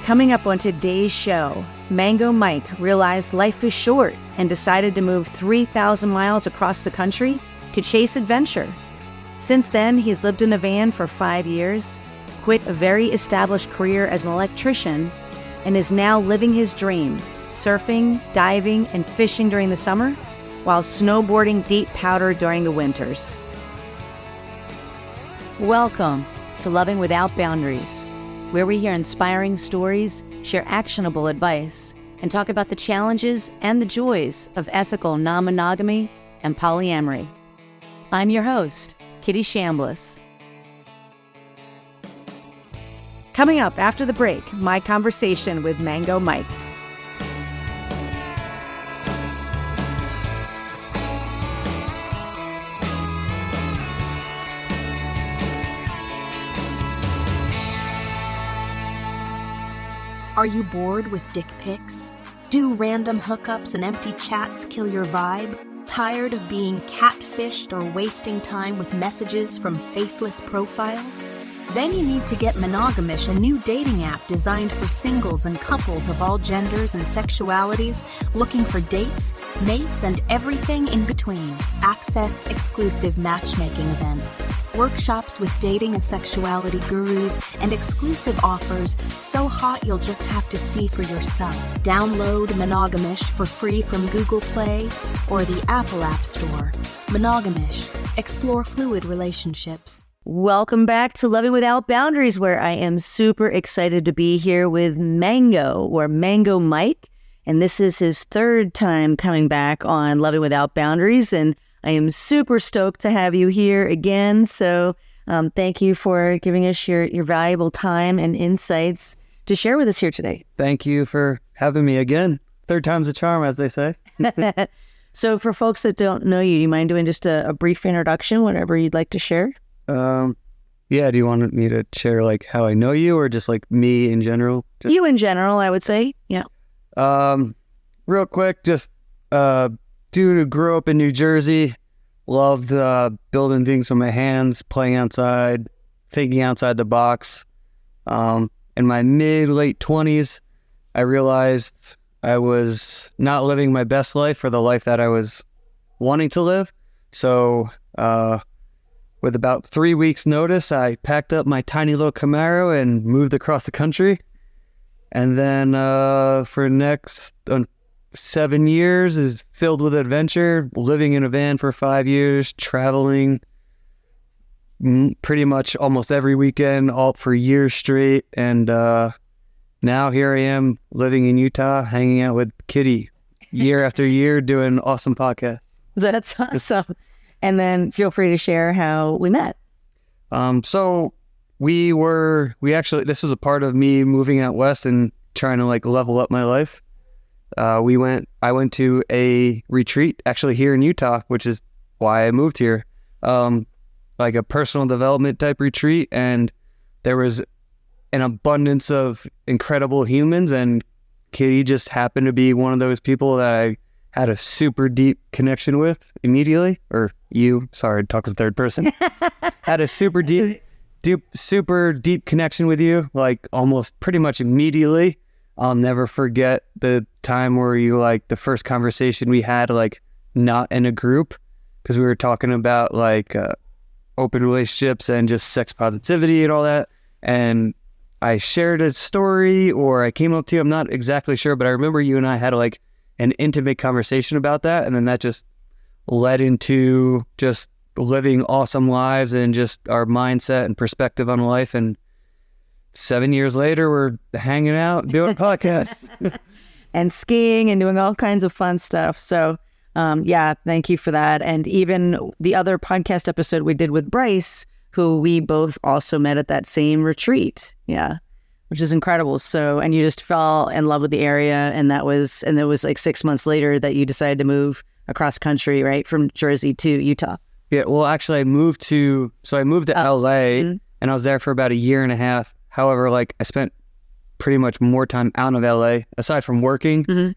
Coming up on today's show, Mango Mike realized life is short and decided to move 3,000 miles across the country to chase adventure. Since then, he's lived in a van for 5 years, quit a very established career as an electrician, and is now living his dream, surfing, diving, and fishing during the summer, while snowboarding deep powder during the winters. Welcome to Loving Without Boundaries, where we hear inspiring stories, share actionable advice, and talk about the challenges and the joys of ethical non-monogamy and polyamory. I'm your host, Kitty Shambliss. Coming up after the break, my conversation with Mango Mike. Are you bored with dick pics? Do random hookups and empty chats kill your vibe? Tired of being catfished or wasting time with messages from faceless profiles? Then you need to get Monogamish, a new dating app designed for singles and couples of all genders and sexualities looking for dates, mates, and everything in between. Access exclusive matchmaking events, workshops with dating and sexuality gurus, and exclusive offers so hot you'll just have to see for yourself. Download Monogamish for free from Google Play or the Apple App Store. Monogamish. Explore fluid relationships. Welcome back to Loving Without Boundaries, where I am super excited to be here with Mango, or Mango Mike. And this is his third time coming back on Loving Without Boundaries. And I am super stoked to have you here again. So thank you for giving us your valuable time and insights to share with us here today. Thank you for having me again. Third time's a charm, as they say. So for folks that don't know you, do you mind doing just a brief introduction, whatever you'd like to share? Yeah, do you want me to share like how I know you or just like me in general? You in general, I would say. Yeah. Real quick, just dude who grew up in New Jersey, loved building things with my hands, playing outside, thinking outside the box. In my late 20s, I realized I was not living my best life or the life that I was wanting to live. So, with about 3 weeks notice, I packed up my tiny little Camaro and moved across the country. And then for the next 7 years is filled with adventure, living in a van for 5 years, traveling pretty much almost every weekend, all for years straight. And now here I am living in Utah, hanging out with Kitty year after year, doing awesome podcasts. That's awesome. And then feel free to share how we met. So we actually, this was a part of me moving out west and trying to like level up my life. I went to a retreat actually here in Utah, which is why I moved here. Like a personal development type retreat. And there was an abundance of incredible humans, and Kitty just happened to be one of those people that I had a super deep connection with immediately, or you, sorry, talk in third person, had a super deep connection with you, like almost pretty much immediately. I'll never forget the time where you, like the first conversation we had, like not in a group, because we were talking about like open relationships and just sex positivity and all that. And I shared a story, or I came up to you, I'm not exactly sure, but I remember you and I had like an intimate conversation about that, and then that just led into just living awesome lives and just our mindset and perspective on life. And 7 years later, we're hanging out doing podcasts and skiing and doing all kinds of fun stuff. So yeah, thank you for that. And even the other podcast episode we did with Bryce, who we both also met at that same retreat. Yeah. Which is incredible. So, and you just fell in love with the area, and it was like 6 months later that you decided to move across country, right, from Jersey to Utah. Yeah, well, actually, I moved to LA, and I was there for about a year and a half. However, like I spent pretty much more time out of LA, aside from working. Mm-hmm.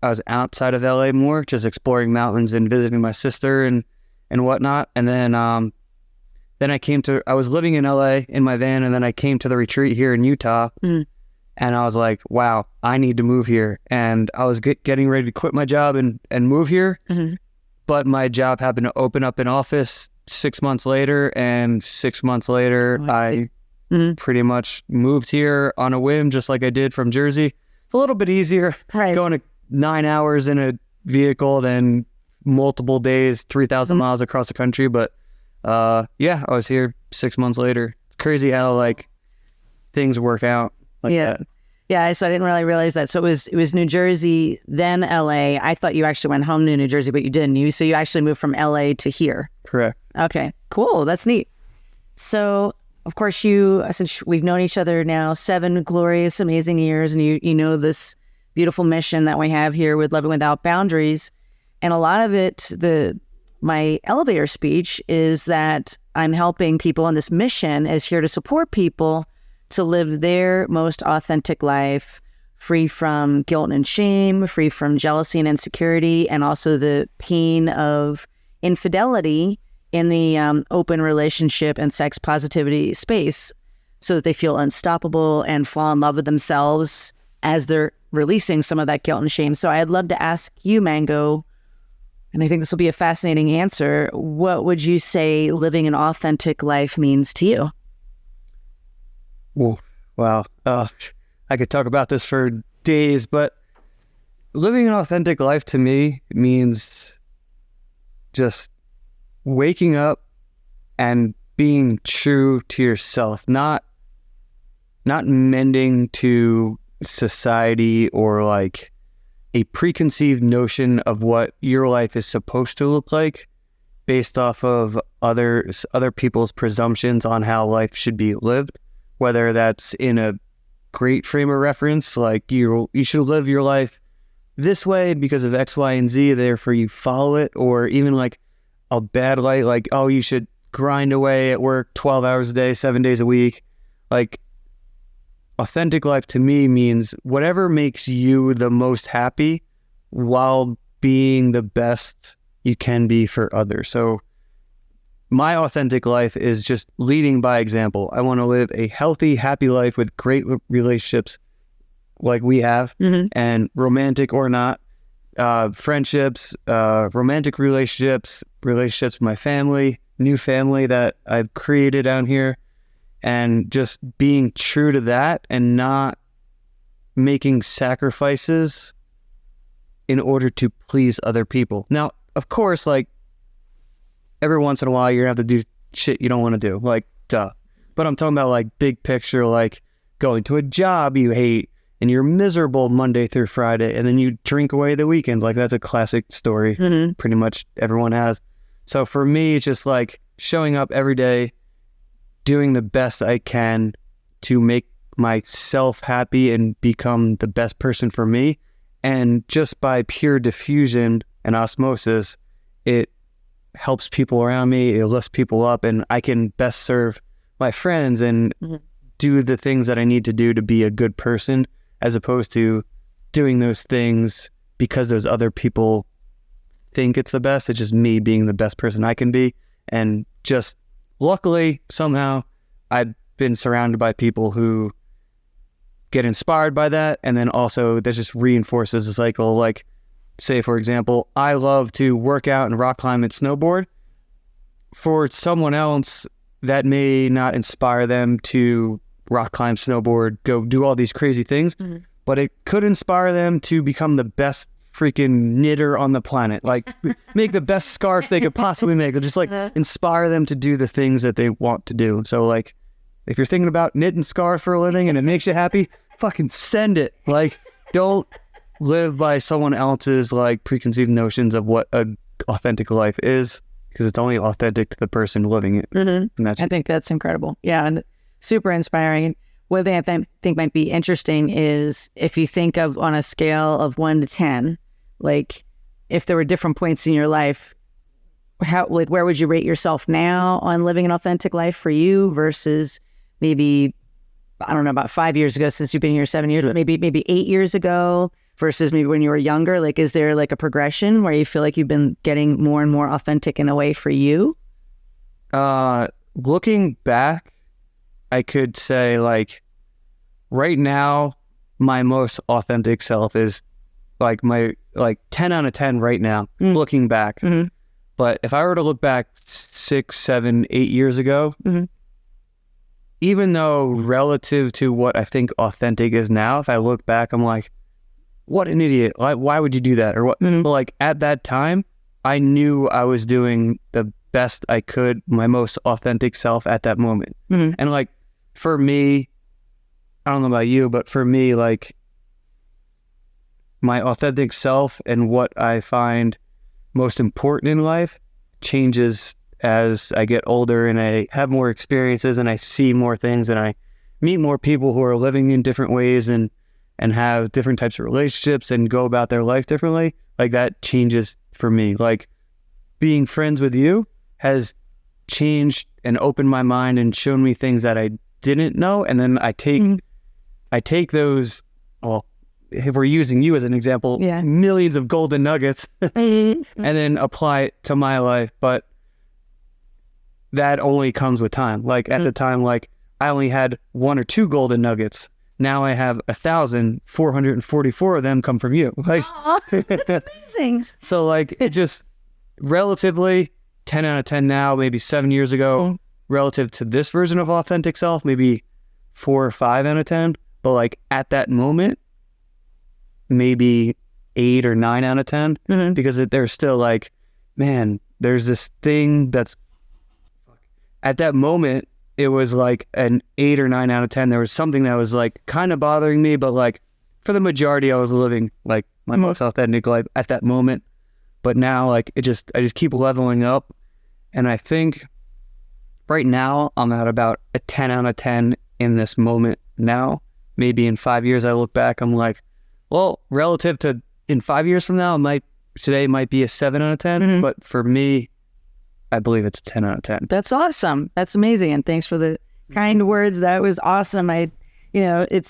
I was outside of LA more, just exploring mountains and visiting my sister and whatnot. And then I was living in LA in my van, and then I came to the retreat here in Utah. Mm. And I was like, wow, I need to move here. And I was getting ready to quit my job and move here. But my job happened to open up an office 6 months later. And 6 months later, I pretty much moved here on a whim, just like I did from Jersey. It's a little bit easier going to 9 hours in a vehicle than multiple days, 3,000 miles across the country. But yeah, I was here 6 months later. It's crazy how like things work out. Like that. Yeah, so I didn't really realize that. So it was New Jersey, then LA. I thought you actually went home to New Jersey, but you didn't. So you actually moved from LA to here. Correct. Okay, cool. That's neat. So, of course, since we've known each other now 7 glorious, amazing years, and you know this beautiful mission that we have here with Living Without Boundaries. And a lot of it, my elevator speech is that I'm helping people on this mission is here to support people to live their most authentic life, free from guilt and shame, free from jealousy and insecurity, and also the pain of infidelity in the open relationship and sex positivity space, so that they feel unstoppable and fall in love with themselves as they're releasing some of that guilt and shame. So I'd love to ask you, Mango, and I think this will be a fascinating answer, what would you say living an authentic life means to you? Ooh, wow. I could talk about this for days, but living an authentic life to me means just waking up and being true to yourself, not mending to society or like a preconceived notion of what your life is supposed to look like based off of other people's presumptions on how life should be lived. Whether that's in a great frame of reference, like you should live your life this way because of X, Y, and Z, therefore you follow it, or even like a bad light, like, oh, you should grind away at work 12 hours a day, 7 days a week. Like, authentic life to me means whatever makes you the most happy while being the best you can be for others. So my authentic life is just leading by example. I want to live a healthy, happy life with great relationships like we have, and romantic or not, friendships, romantic relationships with my family, new family that I've created down here, and just being true to that and not making sacrifices in order to please other people. Now, of course, like, every once in a while, you're gonna have to do shit you don't want to do, like, duh. But I'm talking about, like, big picture, like going to a job you hate and you're miserable Monday through Friday, and then you drink away the weekends. Like, that's a classic story. Pretty much everyone has. So for me, it's just like showing up every day, doing the best I can to make myself happy and become the best person for me. And just by pure diffusion and osmosis, it helps people around me, it lifts people up, and I can best serve my friends and do the things that I need to do to be a good person, as opposed to doing those things because those other people think it's the best. It's just me being the best person I can be. And just luckily, somehow, I've been surrounded by people who get inspired by that, and then also that just reinforces the cycle. Like, say, for example, I love to work out and rock climb and snowboard. For someone else, that may not inspire them to rock climb, snowboard, go do all these crazy things, but it could inspire them to become the best freaking knitter on the planet. Like, make the best scarf they could possibly make, or just like inspire them to do the things that they want to do. So, like, if you're thinking about knitting scarf for a living and it makes you happy, fucking send it. Like, don't live by someone else's like preconceived notions of what a authentic life is, because it's only authentic to the person living it. And I think that's incredible. Yeah, and super inspiring. One thing I think might be interesting is if you think of on a scale of 1 to 10, like if there were different points in your life, how, like, where would you rate yourself now on living an authentic life for you versus maybe, I don't know, about 5 years ago, since you've been here 7 years, but maybe 8 years ago versus maybe when you were younger? Like, is there like a progression where you feel like you've been getting more and more authentic in a way for you? Looking back, I could say, like, right now, my most authentic self is like my 10 out of 10 right now, looking back. But if I were to look back 6, 7, 8 years ago, even though relative to what I think authentic is now, if I look back, I'm like, what an idiot. Why would you do that? Or what? But like at that time, I knew I was doing the best I could, my most authentic self at that moment. And like for me, I don't know about you, but for me, like my authentic self and what I find most important in life changes as I get older and I have more experiences and I see more things and I meet more people who are living in different ways and have different types of relationships and go about their life differently. Like that changes for me. Like being friends with you has changed and opened my mind and shown me things that I didn't know. And then I take those, well, if we're using you as an example, millions of golden nuggets and then apply it to my life. But that only comes with time. Like at the time, like I only had 1 or 2 golden nuggets. Now I have 1,444 of them come from you. Like, that's amazing. So like it just relatively 10 out of 10 now, maybe 7 years ago, relative to this version of authentic self, maybe 4 or 5 out of 10. But like at that moment, maybe 8 or 9 out of 10 because there's still like, man, there's this thing that's at that moment, it was like an 8 or 9 out of 10. There was something that was like kind of bothering me, but like for the majority, I was living like my most authentic life at that moment. But now like I just keep leveling up. And I think right now I'm at about a 10 out of 10 in this moment now. Maybe in 5 years, I look back, I'm like, well, relative to in 5 years from now, today might be a 7 out of 10. But for me, I believe it's 10 out of 10. That's awesome. That's amazing. And thanks for the kind words. That was awesome. You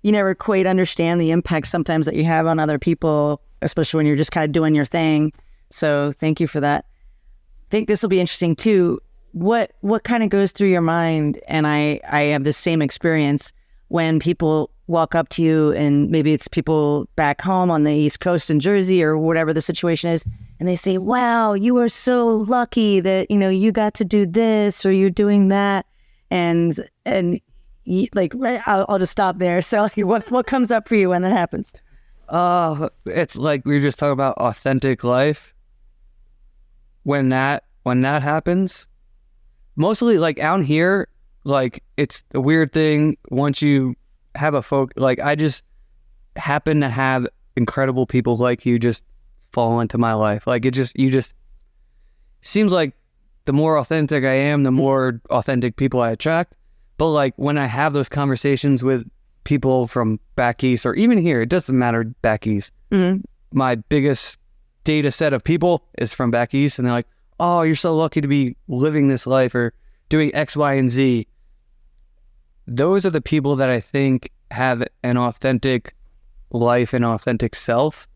never quite understand the impact sometimes that you have on other people, especially when you're just kind of doing your thing. So thank you for that. I think this will be interesting too. What kind of goes through your mind? And I have the same experience when people walk up to you, and maybe it's people back home on the East Coast in Jersey or whatever the situation is, and they say, wow, you are so lucky that, you got to do this or you're doing that. And like, I'll just stop there. So like, what comes up for you when that happens? It's like we were just talking about authentic life. When that happens, mostly like out here, like it's a weird thing. Once you have like I just happen to have incredible people like you just fall into my life. Like you just seems like the more authentic I am, the more authentic people I attract. But like when I have those conversations with people from back east or even here, it doesn't matter back east. My biggest data set of people is from back east, and they're like, oh, you're so lucky to be living this life or doing X, Y, and Z. Those are the people that I think have an authentic life and authentic self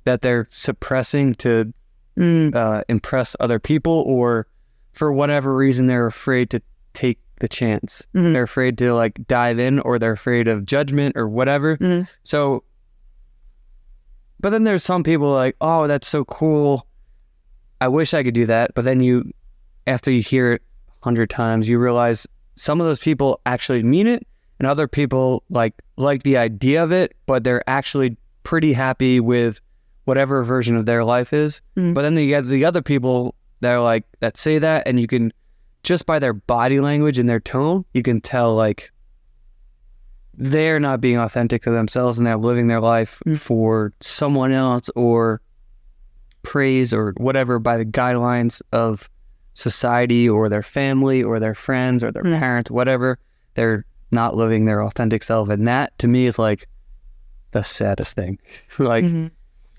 that they're suppressing to impress other people, or for whatever reason they're afraid to take the chance. They're afraid to like dive in, or they're afraid of judgment or whatever. So, but then there's some people like, oh, that's so cool. I wish I could do that. But then after you hear it 100 times, you realize some of those people actually mean it, and other people like the idea of it, but they're actually pretty happy with whatever version of their life is. But then you get the other people that are like, that say that, and you can, just by their body language and their tone, you can tell like they're not being authentic to themselves and they're living their life for someone else or praise or whatever by the guidelines of society or their family or their friends or their parents, whatever. They're not living their authentic self. And that to me is like the saddest thing. Like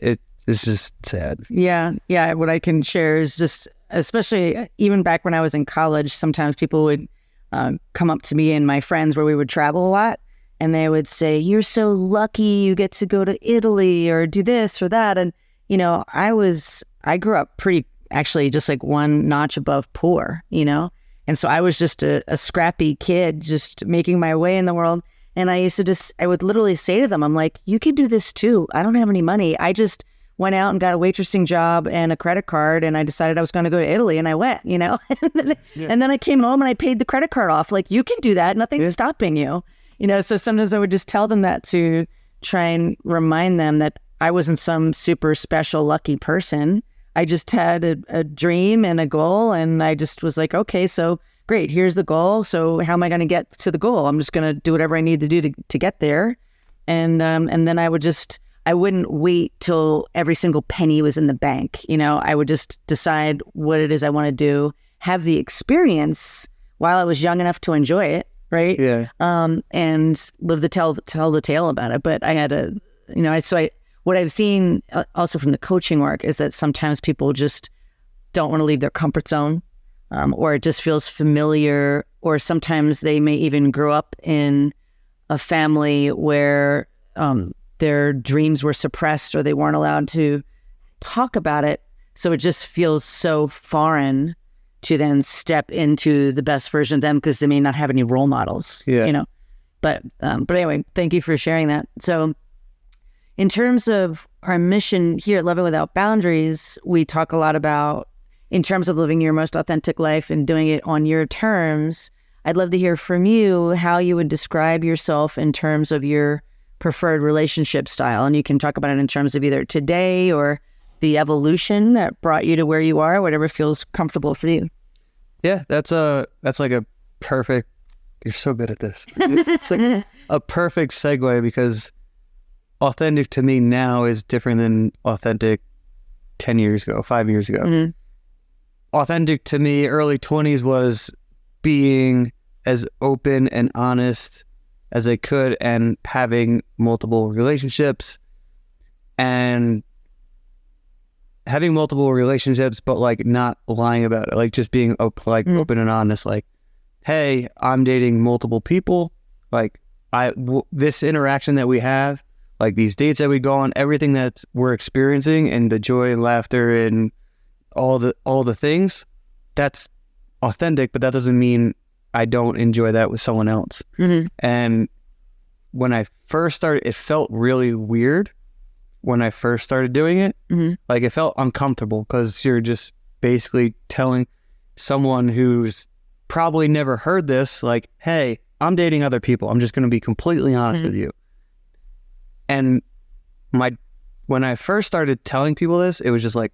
it's just sad. Yeah. What I can share is just, especially even back when I was in college, sometimes people would come up to me and my friends where we would travel a lot, and they would say, you're so lucky you get to go to Italy or do this or that. And, I grew up pretty, actually just like one notch above poor, And so I was just a scrappy kid, just making my way in the world. And I would literally say to them, I'm like, you can do this too. I don't have any money. I just went out and got a waitressing job and a credit card, and I decided I was going to go to Italy, and I went, and then I came home and I paid the credit card off. Like, you can do that. Nothing's stopping you, So sometimes I would just tell them that to try and remind them that I wasn't some super special, lucky person. I just had a dream and a goal, and I just was like, okay, so great, here's the goal. So how am I going to get to the goal? I'm just going to do whatever I need to do to get there. And then I wouldn't wait till every single penny was in the bank. I would just decide what it is I want to do, have the experience while I was young enough to enjoy it, right? Yeah. And live to tell the tale about it. But I had what I've seen also from the coaching work is that sometimes people just don't want to leave their comfort zone, or it just feels familiar, or sometimes they may even grow up in a family where their dreams were suppressed, or they weren't allowed to talk about it. So it just feels so foreign to then step into the best version of them because they may not have any role models, But anyway, thank you for sharing that. So in terms of our mission here at Loving Without Boundaries, we talk a lot about, in terms of living your most authentic life and doing it on your terms. I'd love to hear from you how you would describe yourself in terms of your preferred relationship style. And you can talk about it in terms of either today or the evolution that brought you to where you are, whatever feels comfortable for you. Yeah, that's like a perfect, you're so good at this. It's like a perfect segue, because authentic to me now is different than authentic 10 years ago, 5 years ago. Mm-hmm. Authentic to me, early 20s, was being as open and honest as I could and having multiple relationships, but like not lying about it, like just being open and honest, like, hey, I'm dating multiple people, like this interaction that we have, like these dates that we go on, everything that we're experiencing, and the joy and laughter and all the things, that's authentic, but that doesn't mean I don't enjoy that with someone else. Mm-hmm. And when I first started, it felt really weird when I first started doing it. Mm-hmm. Like, it felt uncomfortable because you're just basically telling someone who's probably never heard this, like, hey, I'm dating other people. I'm just going to be completely honest with you. And when I first started telling people this, it was just like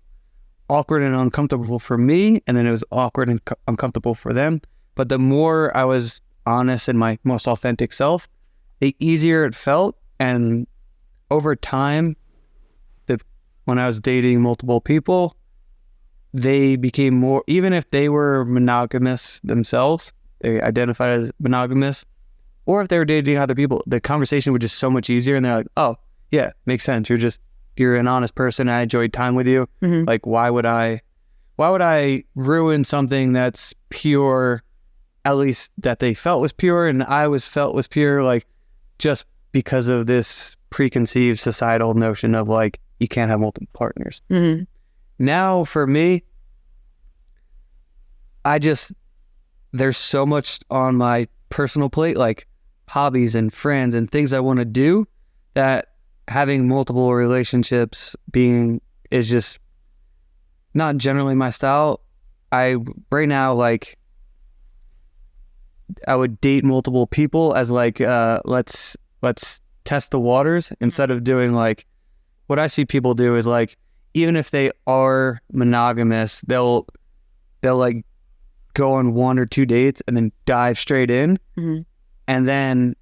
awkward and uncomfortable for me, and then it was awkward and uncomfortable for them. But the more I was honest in my most authentic self, the easier it felt. And over time, when I was dating multiple people, they became more, even if they were monogamous themselves, they identified as monogamous, or if they were dating other people, the conversation was just so much easier. And they're like, oh, yeah, makes sense. You're an honest person. I enjoyed time with you. Mm-hmm. Like, why would I ruin something that's pure, at least that they felt was pure and I felt was pure, like, just because of this preconceived societal notion of like, you can't have multiple partners. Mm-hmm. Now for me, there's so much on my personal plate, like hobbies and friends and things I want to do, that having multiple relationships is just not generally my style. Right now, like, I would date multiple people as like, let's test the waters, instead of doing like, what I see people do is like, even if they are monogamous, they'll like go on 1 or 2 dates and then dive straight in. Mm-hmm. And then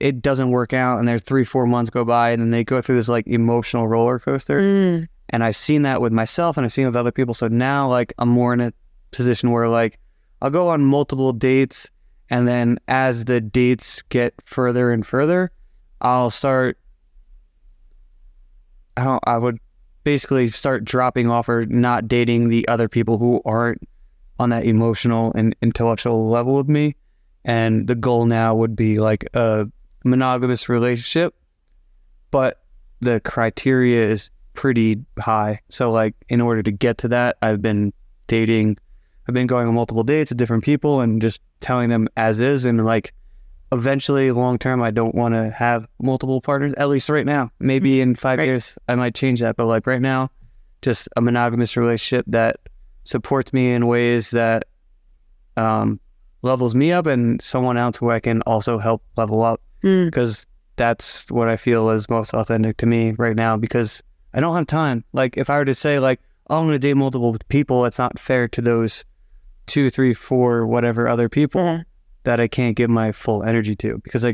it doesn't work out, and there's 3-4 months go by, and then they go through this like emotional roller coaster. Mm. And I've seen that with myself, and I've seen it with other people. So now, like, I'm more in a position where like I'll go on multiple dates, and then as the dates get further and further, I would basically start dropping off or not dating the other people who aren't on that emotional and intellectual level with me. And the goal now would be like a monogamous relationship, but the criteria is pretty high. So like, in order to get to that, I've been going on multiple dates with different people and just telling them as is, and like eventually, long term, I don't want to have multiple partners, at least right now. Maybe in 5 years, I might change that. But like right now, just a monogamous relationship that supports me in ways that levels me up, and someone else who I can also help level up. Because that's what I feel is most authentic to me right now, because I don't have time. Like if I were to say like, oh, I'm going to date multiple people, it's not fair to those 2, 3, 4, whatever other people that I can't give my full energy to, because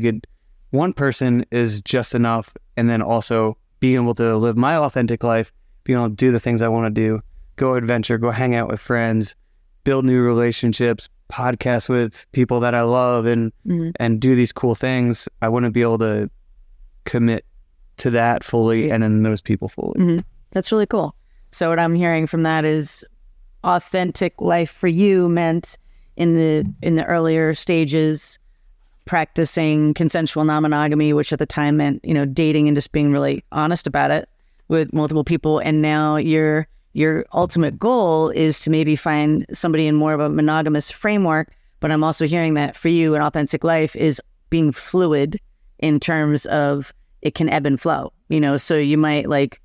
one person is just enough. And then also being able to live my authentic life, being able to do the things I want to do, go adventure, go hang out with friends, build new relationships, podcast with people that I love, and do these cool things. I wouldn't be able to commit to that fully, and then those people fully. That's really cool. So what I'm hearing from that is authentic life for you meant in the earlier stages practicing consensual non-monogamy, which at the time meant, dating and just being really honest about it with multiple people. And now your ultimate goal is to maybe find somebody in more of a monogamous framework. But I'm also hearing that for you, an authentic life is being fluid in terms of it can ebb and flow, so you might like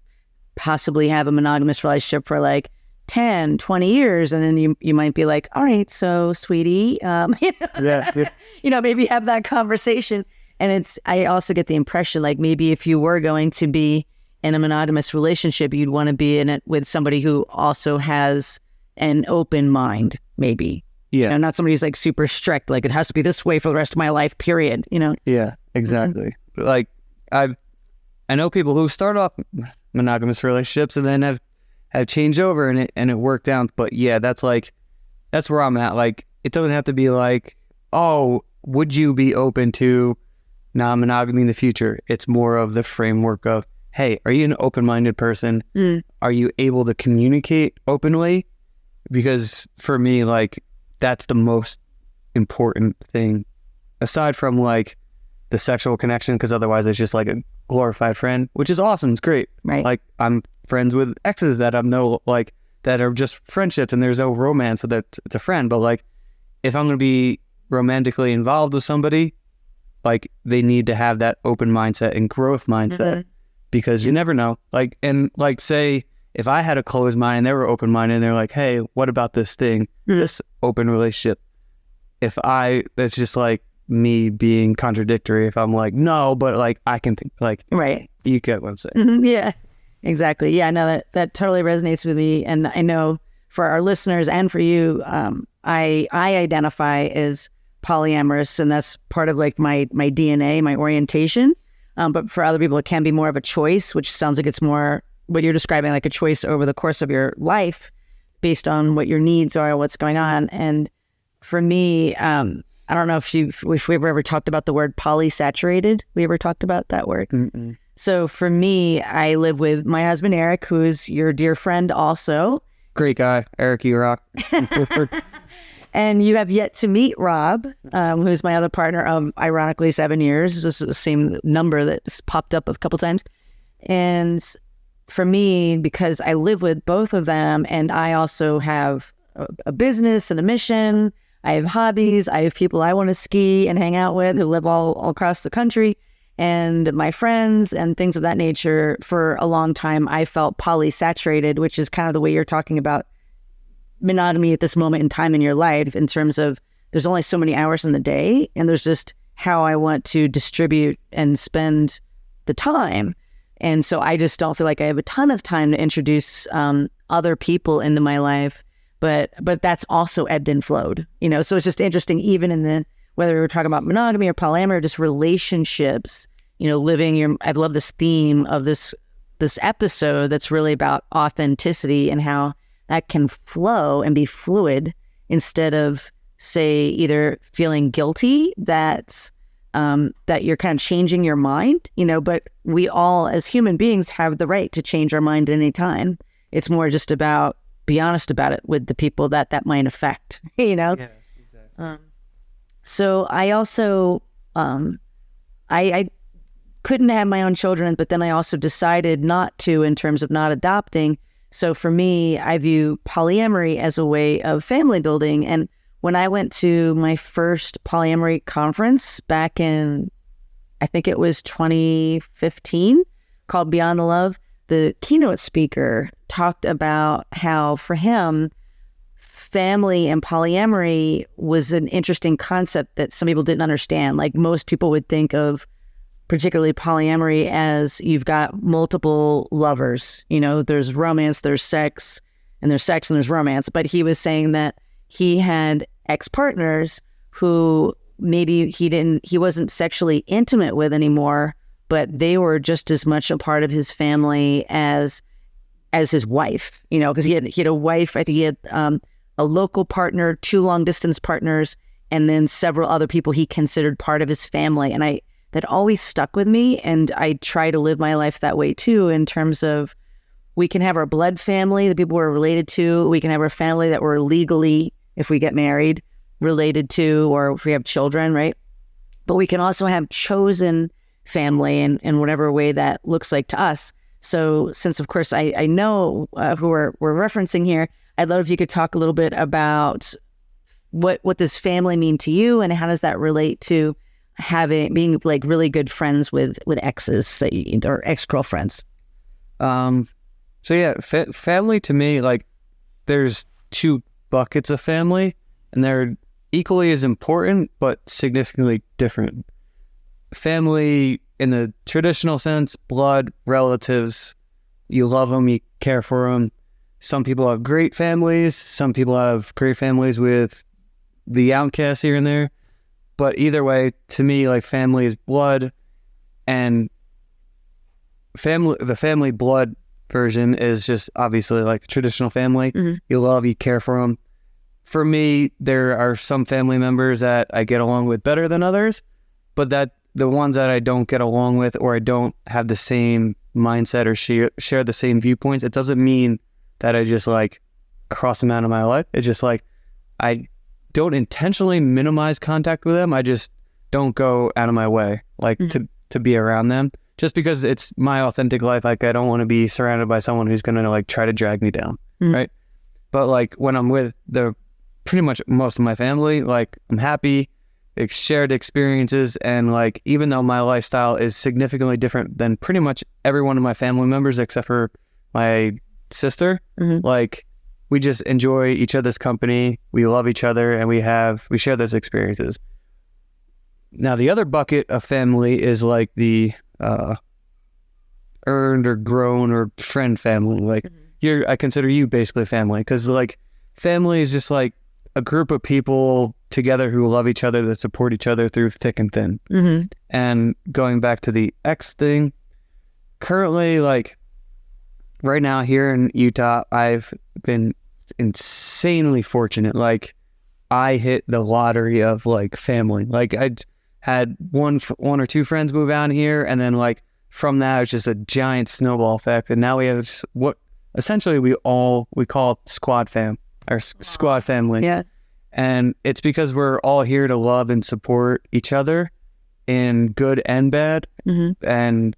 possibly have a monogamous relationship for like 10, 20 years. And then you might be like, all right, so sweetie, maybe have that conversation. And I also get the impression like maybe if you were going to be in a monogamous relationship, you'd want to be in it with somebody who also has an open mind, maybe. Yeah. Not somebody who's like super strict, like it has to be this way for the rest of my life, period, Yeah, exactly. Like I know people who start off monogamous relationships and then have changed over and it worked out. But yeah, that's where I'm at. Like it doesn't have to be like, oh, would you be open to non-monogamy in the future? It's more of the framework of, hey, are you an open-minded person? Are you able to communicate openly? Because for me, like that's the most important thing, aside from like the sexual connection, because otherwise it's just like a glorified friend, which is awesome. It's great. Right. Like I'm friends with exes that that are just friendships and there's no romance, so that it's a friend. But like if I'm going to be romantically involved with somebody, like they need to have that open mindset and growth mindset, because you never know. Like, and like say if I had a closed mind and they were open minded and they're like, hey, what about this thing, this open relationship? That's just like me being contradictory. If I'm like, no, but like I can think, like, right, you get what I'm saying. Yeah, exactly. Yeah, no, that totally resonates with me. And I know for our listeners and for you, I identify as polyamorous, and that's part of like my DNA, my orientation. But for other people, it can be more of a choice, which sounds like it's more what you're describing, like a choice over the course of your life based on what your needs are, what's going on. And for me, I don't know if we've ever talked about the word polysaturated. We ever talked about that word? Mm-mm. So for me, I live with my husband, Eric, who is your dear friend also. Great guy. Eric, you rock. And you have yet to meet Rob, who's my other partner of, ironically, 7 years. This is the same number that's popped up a couple times. And for me, because I live with both of them, and I also have a business and a mission, I have hobbies, I have people I want to ski and hang out with who live all across the country, and my friends and things of that nature. For a long time, I felt polysaturated, which is kind of the way you're talking about monogamy at this moment in time in your life, in terms of there's only so many hours in the day, and there's just how I want to distribute and spend the time. And so I just don't feel like I have a ton of time to introduce other people into my life, but that's also ebbed and flowed, so it's just interesting, even in the, whether we're talking about monogamy or polyamory or just relationships, I love this theme of this episode that's really about authenticity and how that can flow and be fluid, instead of, say, either feeling guilty that you're kind of changing your mind, but we all as human beings have the right to change our mind at any time. It's more just about be honest about it with the people that might affect, Yeah, exactly. So I also, I couldn't have my own children, but then I also decided not to, in terms of not adopting. So for me, I view polyamory as a way of family building. And when I went to my first polyamory conference back in, I think it was 2015, called Beyond the Love, the keynote speaker talked about how for him, family and polyamory was an interesting concept that some people didn't understand. Like most people would think of particularly polyamory as you've got multiple lovers. You know, there's romance, there's sex, and there's romance. But he was saying that he had ex-partners who maybe he wasn't sexually intimate with anymore, but they were just as much a part of his family as his wife, you know, because he had a wife. I think he had a local partner, 2 long distance partners, and then several other people he considered part of his family. And that always stuck with me. And I try to live my life that way too, in terms of we can have our blood family, the people we're related to. We can have our family that we're legally, if we get married, related to, or if we have children, right? But we can also have chosen family in whatever way that looks like to us. So since, of course, I know who we're referencing here, I'd love if you could talk a little bit about what does family mean to you, and how does that relate to being like really good friends with exes or ex-girlfriends. So yeah, family to me, like there's 2 buckets of family, and they're equally as important but significantly different. Family in the traditional sense, blood, relatives, you love them, you care for them. Some people have great families, some people have great families with the outcasts here and there. But either way, to me, like family is blood, and the family blood version is just obviously like the traditional family. Mm-hmm. You love, you care for them. For me, there are some family members that I get along with better than others, but that the ones that I don't get along with, or I don't have the same mindset or share the same viewpoints, it doesn't mean that I just like cross them out of my life. It's just like I don't intentionally minimize contact with them. I just don't go out of my way like to be around them, just because it's my authentic life. Like I don't want to be surrounded by someone who's going to like try to drag me down. Right. But like when I'm with pretty much most of my family, like I'm happy, shared experiences. And like, even though my lifestyle is significantly different than pretty much every one of my family members, except for my sister, like we just enjoy each other's company. We love each other, and we share those experiences. Now, the other bucket of family is like the earned or grown or friend family. Like I consider you basically family, because like family is just like a group of people together who love each other, that support each other through thick and thin. And going back to the ex thing, currently, like right now here in Utah, I've been insanely fortunate. Like I hit the lottery of like family. Like I had one or 2 friends move out here, and then like from that it's just a giant snowball effect, and now we have just what essentially we call squad fam, our squad family. Yeah. And it's because we're all here to love and support each other in good and bad. And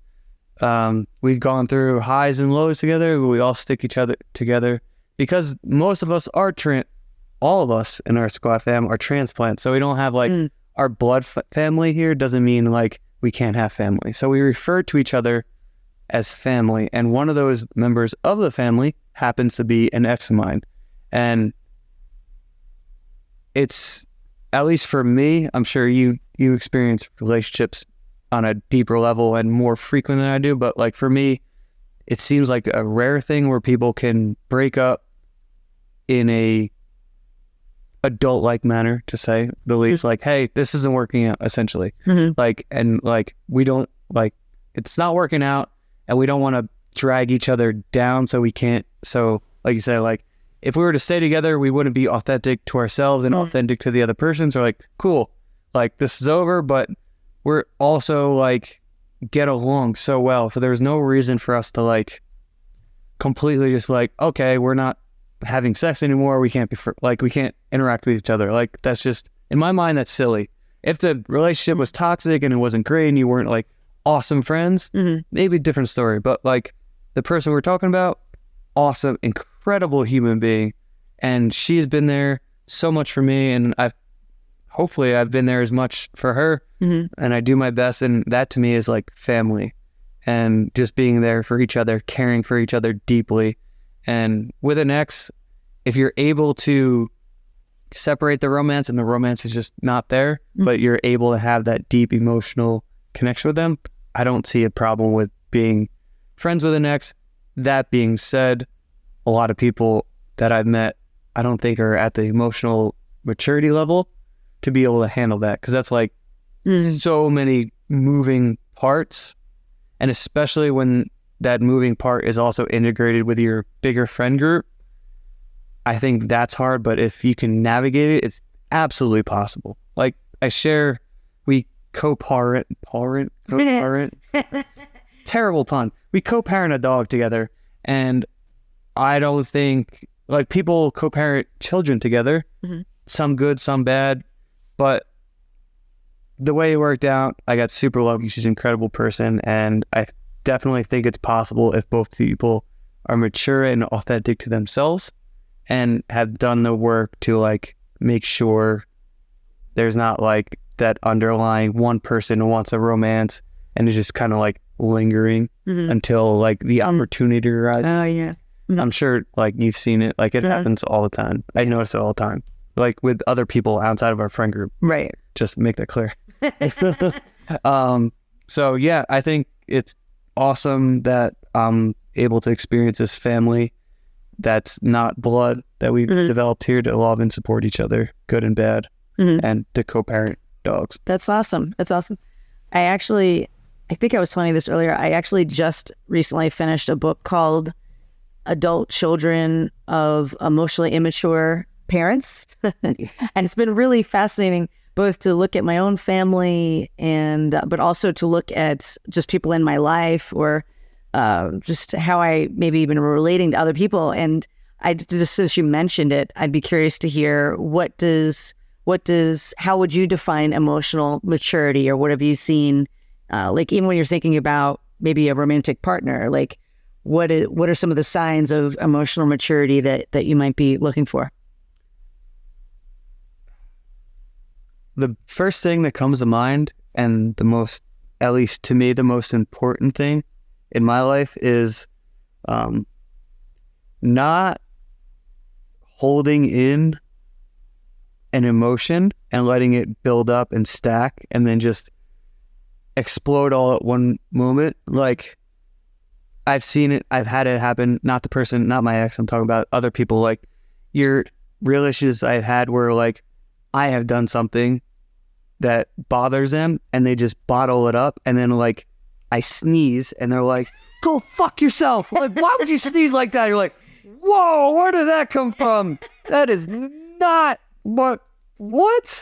we've gone through highs and lows together. We all stick each other together because most of us are all of us in our squad fam are transplants. So we don't have like our blood family here. Doesn't mean like we can't have family. So we refer to each other as family. And one of those members of the family happens to be an ex of mine. And it's, at least for me, I'm sure you experience relationships on a deeper level and more frequent than I do. But like for me, it seems like a rare thing where people can break up in a adult-like manner, to say the least. Like, hey, this isn't working out, essentially. Like, and like, we don't, like, it's not working out, and we don't want to drag each other down, so we can't. So like you said, like if we were to stay together, we wouldn't be authentic to ourselves and authentic to the other person. So like, cool, like this is over, but we're also like get along so well. So there's no reason for us to like completely just like, okay, we're not having sex anymore. We can't be we can't interact with each other. Like that's just, in my mind, that's silly. If the relationship was toxic and it wasn't great and you weren't like awesome friends, maybe a different story. But like the person we're talking about, awesome, incredible human being. And she's been there so much for me, and hopefully I've been there as much for her, and I do my best, and that to me is like family, and just being there for each other, caring for each other deeply. And with an ex, if you're able to separate the romance and the romance is just not there, but you're able to have that deep emotional connection with them, I don't see a problem with being friends with an ex. That being said, a lot of people that I've met, I don't think are at the emotional maturity level to be able to handle that, because that's like so many moving parts, and especially when that moving part is also integrated with your bigger friend group, I think that's hard. But if you can navigate it, it's absolutely possible. Like we co-parent, terrible pun. We co-parent a dog together, and I don't think, like, people co-parent children together, some good, some bad, but the way it worked out, I got super lucky. She's an incredible person, and I definitely think it's possible if both people are mature and authentic to themselves and have done the work to like make sure there's not like that underlying one person wants a romance and is just kind of like lingering until like the opportunity arises. Oh yeah. I'm sure like you've seen it, like it happens all the time. I notice it all the time, like with other people outside of our friend group. Right. Just make that clear. So yeah, I think it's awesome that I'm able to experience this family that's not blood that we've developed here to love and support each other, good and bad, and to co-parent dogs. That's awesome. That's awesome. I think I was telling you this earlier. I actually just recently finished a book called Adult Children of Emotionally Immature Parents. And it's been really fascinating both to look at my own family and but also to look at just people in my life, or just how I maybe even relating to other people. And I just, since you mentioned it, I'd be curious to hear how would you define emotional maturity, or what have you seen? Like even when you're thinking about maybe a romantic partner, like what are some of the signs of emotional maturity that you might be looking for? The first thing that comes to mind, and the most, at least to me, the most important thing in my life is not holding in an emotion and letting it build up and stack and then just explode all at one moment. Like, I've seen it, I've had it happen, not my ex, I'm talking about other people. Like, your real issues I've had where like I have done something that bothers them and they just bottle it up, and then like I sneeze and they're like, go fuck yourself. Like, why would you sneeze like that? You're like, whoa, where did that come from? That is not what?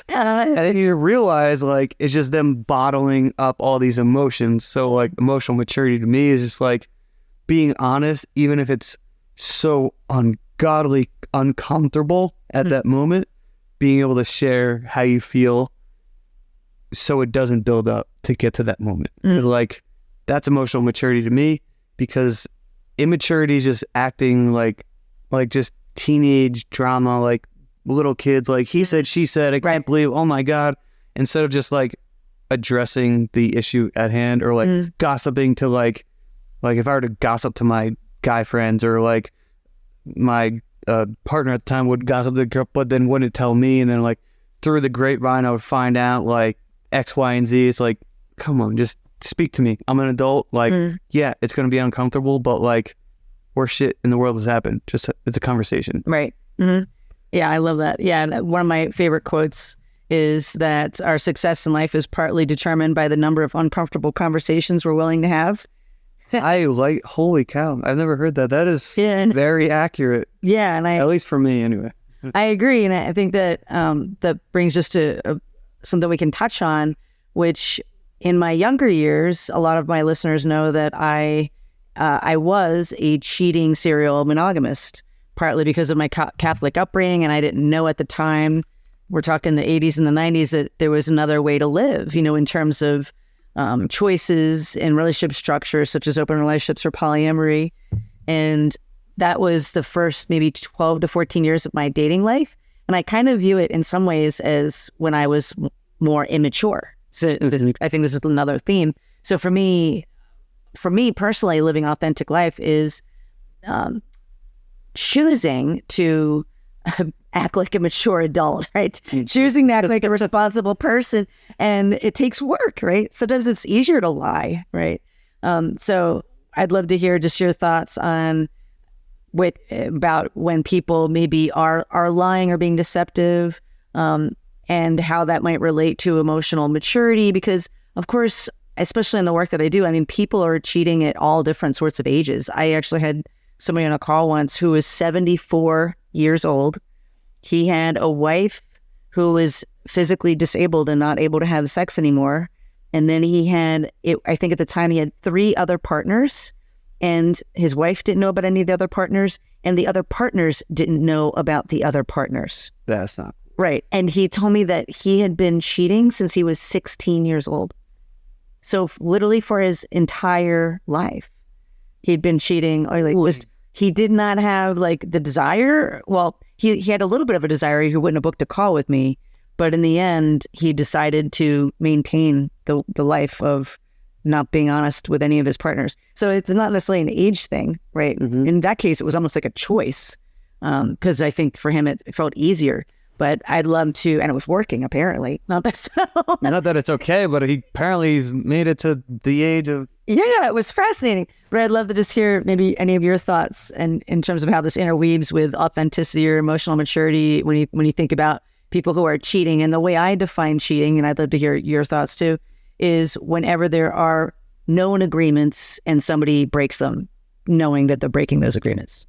And then you realize like it's just them bottling up all these emotions. So like emotional maturity to me is just like being honest, even if it's so ungodly uncomfortable at that moment, being able to share how you feel so it doesn't build up to get to that moment. Because like that's emotional maturity to me, because immaturity is just acting like just teenage drama, like little kids, like he said, she said, I can't believe, oh my God, instead of just like addressing the issue at hand, or like gossiping to like if I were to gossip to my guy friends, or like my partner at the time would gossip to the girl, but then wouldn't tell me, and then like through the grapevine I would find out like X, Y, and Z. It's like, come on, just speak to me. I'm an adult. Like, yeah, it's going to be uncomfortable, but like worst shit in the world has happened. Just, it's a conversation. Right. Yeah, I love that. Yeah, and one of my favorite quotes is that our success in life is partly determined by the number of uncomfortable conversations we're willing to have. Holy cow, I've never heard that. That is very accurate. Yeah, and at least for me anyway. I agree, and I think that that brings us to something we can touch on, which in my younger years, a lot of my listeners know that I was a cheating serial monogamist, partly because of my Catholic upbringing, and I didn't know at the time, we're talking the 80s and the 90s, that there was another way to live, in terms of choices and relationship structures, such as open relationships or polyamory. And that was the first maybe 12 to 14 years of my dating life. And I kind of view it in some ways as when I was more immature. So I think this is another theme. So for me personally, living authentic life is choosing to act like a mature adult, right? Choosing to act like a responsible person. And it takes work, right? Sometimes it's easier to lie, right? So I'd love to hear just your thoughts on about when people maybe are lying or being deceptive, and how that might relate to emotional maturity. Because, of course, especially in the work that I do, I mean, people are cheating at all different sorts of ages. I actually had somebody on a call once who was 74 years old. He had a wife who was physically disabled and not able to have sex anymore. And then he had, I think at the time, he had 3 other partners, and his wife didn't know about any of the other partners, and the other partners didn't know about the other partners. That's not right. And he told me that he had been cheating since he was 16 years old. So literally for his entire life, he'd been cheating. Or he did not have like the desire. Well, he had a little bit of a desire. He wouldn't have booked a call with me. But in the end, he decided to maintain the life of not being honest with any of his partners. So it's not necessarily an age thing, right? Mm-hmm. In that case, it was almost like a choice, because I think for him, it felt easier. But I'd love to, and it was working apparently. Not that it's okay, but he's made it to the age of... Yeah, it was fascinating. But I'd love to just hear maybe any of your thoughts and in terms of how this interweaves with authenticity or emotional maturity when you think about people who are cheating. And the way I define cheating, and I'd love to hear your thoughts too, is whenever there are known agreements and somebody breaks them, knowing that they're breaking those agreements.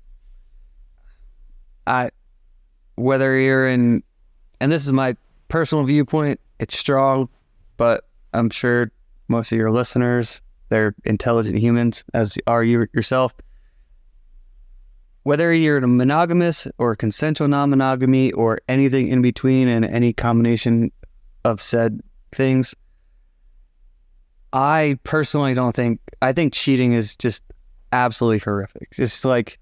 Whether you're in, and this is my personal viewpoint, it's strong, but I'm sure most of your listeners, they're intelligent humans, as are you yourself. Whether you're in a monogamous or consensual non-monogamy or anything in between and any combination of said things, I personally I think cheating is just absolutely horrific. Just like,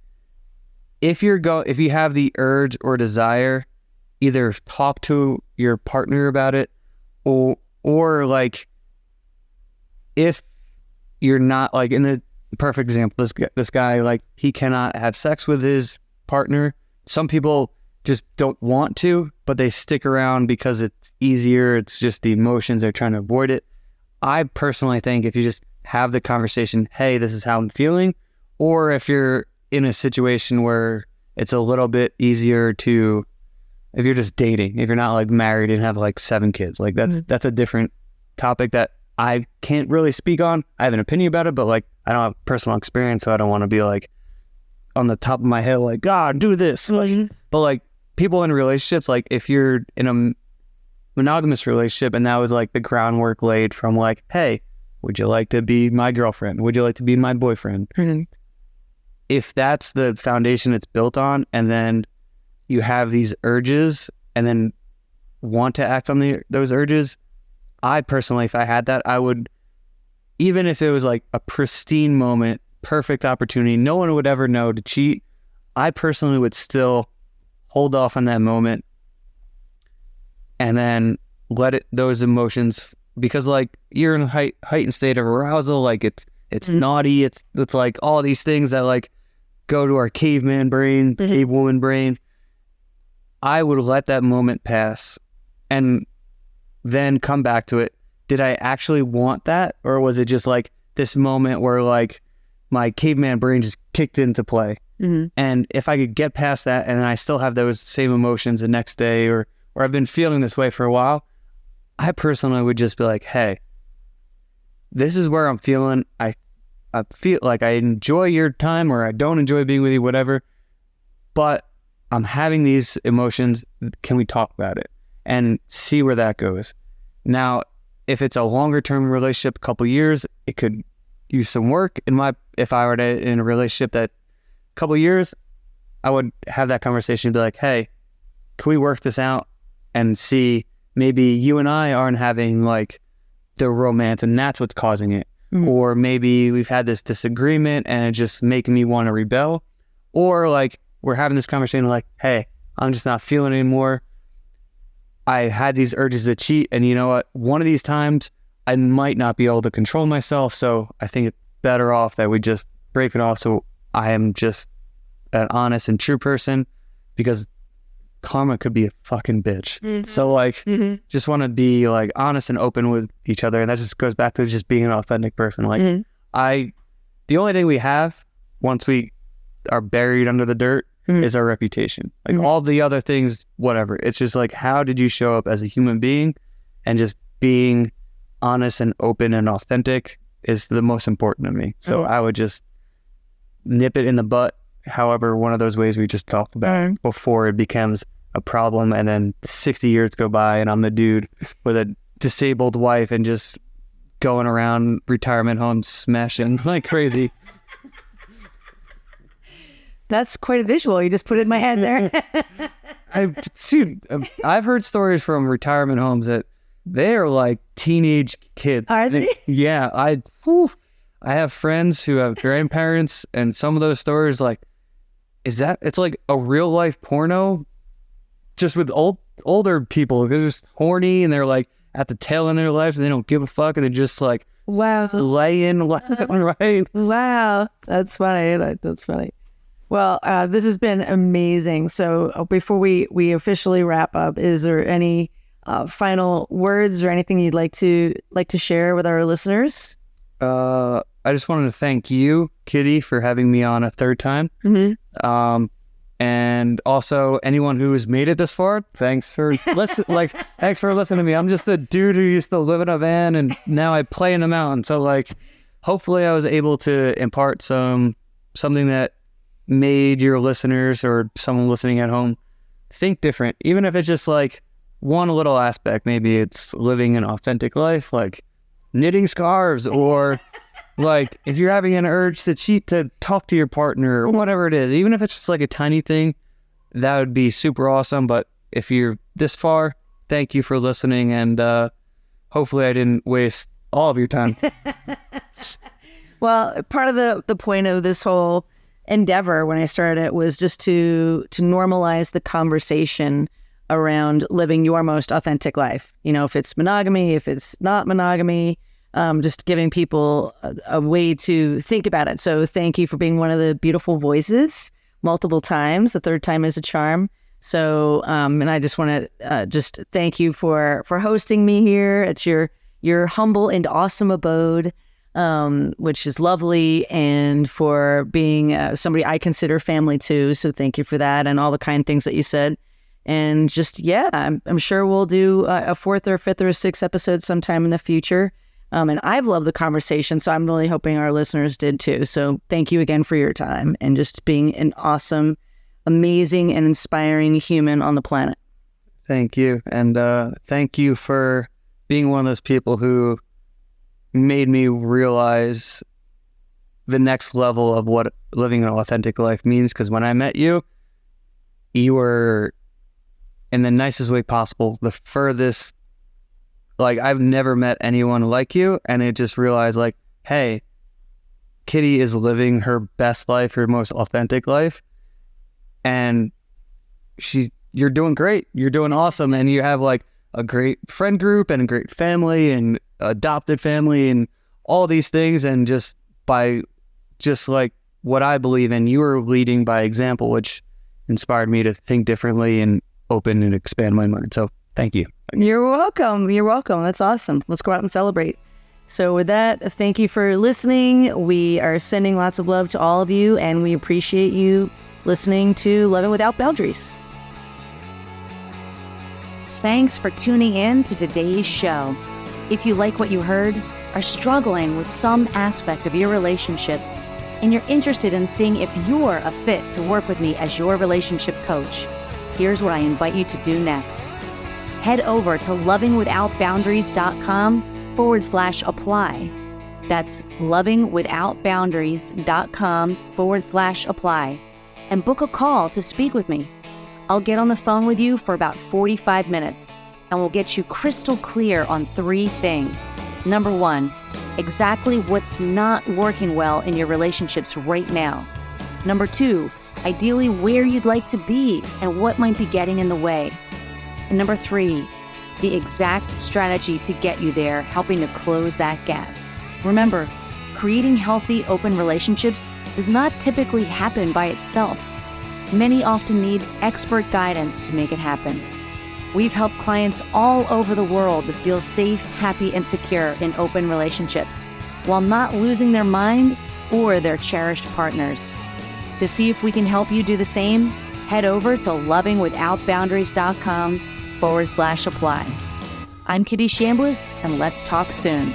if you have the urge or desire, either talk to your partner about it, or like, if you're not, like, in the perfect example, this guy, like, he cannot have sex with his partner. Some people just don't want to, but they stick around because it's easier. It's just the emotions, they're trying to avoid it. I personally think if you just have the conversation, hey, this is how I'm feeling, or if you're in a situation where it's a little bit easier to, if you're just dating, if you're not like married and have like 7 kids, like that's a different topic that I can't really speak on. I have an opinion about it, but like, I don't have personal experience, so I don't want to be like on the top of my head, like, God, do this. Mm-hmm. But like, people in relationships, like if you're in a monogamous relationship and that was like the groundwork laid from like, hey, would you like to be my girlfriend? Would you like to be my boyfriend? Mm-hmm. If that's the foundation it's built on, and then you have these urges and then want to act on those urges, I personally, if I had that, I would, even if it was like a pristine moment, perfect opportunity, no one would ever know to cheat, I personally would still hold off on that moment and then let those emotions, because like you're in a heightened state of arousal, like it's mm-hmm. naughty, it's like all these things that like go to our caveman brain, mm-hmm. cavewoman brain. I would let that moment pass and then come back to it. Did I actually want that? Or was it just like this moment where like my caveman brain just kicked into play? Mm-hmm. And if I could get past that and I still have those same emotions the next day, or I've been feeling this way for a while, I personally would just be like, hey, this is where I'm feeling. I feel like I enjoy your time, or I don't enjoy being with you, whatever, but I'm having these emotions. Can we talk about it and see where that goes? Now, if it's a longer term relationship, a couple years, it could use some work. If I were in a relationship that a couple years, I would have that conversation and be like, hey, can we work this out and see, maybe you and I aren't having like the romance and that's what's causing it. Mm-hmm. Or maybe we've had this disagreement and it's just making me want to rebel. Or like, we're having this conversation like, hey, I'm just not feeling it anymore. I had these urges to cheat, and you know what? One of these times I might not be able to control myself, so I think it's better off that we just break it off so I am just an honest and true person, because karma could be a fucking bitch. Mm-hmm. So like, Mm-hmm. just want to be like honest and open with each other, and that just goes back to just being an authentic person. Like the only thing we have once we are buried under the dirt is our reputation. Like all the other things, whatever. It's just like, how did you show up as a human being, and just being honest and open and authentic is the most important to me. So I would just nip it in the butt, however, one of those ways we just talked about before it becomes a problem, and then 60 years go by and I'm the dude with a disabled wife and just going around retirement homes smashing like crazy. That's quite a visual. You just put it in my head there. I've heard stories from retirement homes that they are like teenage kids. Are they? Yeah. I have friends who have grandparents, and some of those stories, like, it's like a real life porno just with older people. They're just horny, and they're like at the tail end of their lives, and they don't give a fuck, and they're just like, wow, laying right. Wow, that's funny. That's funny. Well, this has been amazing. So before we officially wrap up, is there any final words or anything you'd like to share with our listeners? I just wanted to thank you, Kitty, for having me on a third time. And also anyone who has made it this far, thanks for thanks for listening to me. I'm just a dude who used to live in a van, and now I play in the mountain. So like, hopefully I was able to impart something that made your listeners or someone listening at home think different, even if it's just like one little aspect. Maybe it's living an authentic life, like knitting scarves, or like if you're having an urge to cheat, to talk to your partner, or whatever it is. Even if it's just like a tiny thing, that would be super awesome. But if you're this far, thank you for listening, and hopefully I didn't waste all of your time. Well, part of the point of this whole endeavor when I started it was just to normalize the conversation around living your most authentic life. You know, if it's monogamy, if it's not monogamy, just giving people a way to think about it. So thank you for being one of the beautiful voices multiple times. The third time is a charm. So, and I just want to just thank you for hosting me here at your humble and awesome abode, which is lovely, and for being somebody I consider family too. So thank you for that, and all the kind things that you said. And just, yeah, I'm sure we'll do a fourth or fifth or sixth episode sometime in the future. And I've loved the conversation, so I'm really hoping our listeners did too. So thank you again for your time and just being an awesome, amazing, and inspiring human on the planet. Thank you. And thank you for being one of those people who made me realize the next level of what living an authentic life means. Because when I met you, you were, in the nicest way possible, the furthest, like, I've never met anyone like you. And I just realized, like, hey, Kitty is living her best life, her most authentic life. And you're doing great. You're doing awesome. And you have like a great friend group and a great family and adopted family and all these things. And just by just like what I believe in, you were leading by example, which inspired me to think differently and open and expand my mind. So thank you. You're welcome. You're welcome. That's awesome. Let's go out and celebrate. So with that, thank you for listening. We are sending lots of love to all of you, and we appreciate you listening to Living Without Boundaries. Thanks for tuning in to today's show. If you like what you heard, are struggling with some aspect of your relationships, and you're interested in seeing if you're a fit to work with me as your relationship coach, here's what I invite you to do next. Head over to lovingwithoutboundaries.com/apply. That's lovingwithoutboundaries.com/apply, and book a call to speak with me. I'll get on the phone with you for about 45 minutes, and we'll get you crystal clear on 3 things. Number 1, exactly what's not working well in your relationships right now. Number 2, ideally where you'd like to be and what might be getting in the way. And number 3, the exact strategy to get you there, helping to close that gap. Remember, creating healthy, open relationships does not typically happen by itself. Many often need expert guidance to make it happen. We've helped clients all over the world to feel safe, happy, and secure in open relationships, while not losing their mind or their cherished partners. To see if we can help you do the same, head over to lovingwithoutboundaries.com/apply. I'm Kitty Chambliss, and let's talk soon.